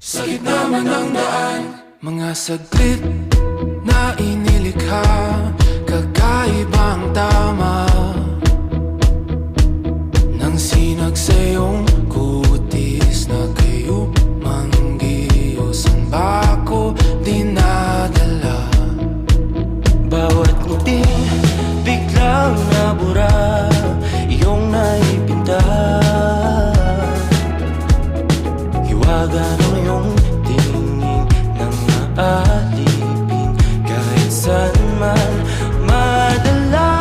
Sa gitna man ng daan, mga saglit na inilikha, kakaibang tama nang sinag sa iyong kutis na kayo manggiyosan ba ako dinadala? Bawat ngiti biglang nabura, iyong naipinta. Hiwaga ng iyong tingin nang maalipin, kahit saan man madala.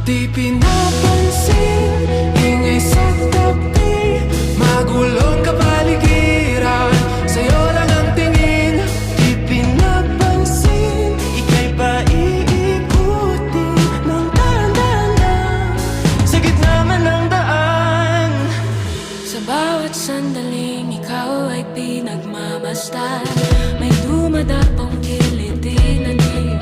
Di pinapansin, ingay sa tabi, magulong kapaligiran, sa'yo lang ang tingin. Di pinapansin, ika'y paiikutin ng dahan-dahan sa gitna man ng daan. Sa bawat sandaling ikaw ay pinagmamasdan, may dumadapong kiliti na di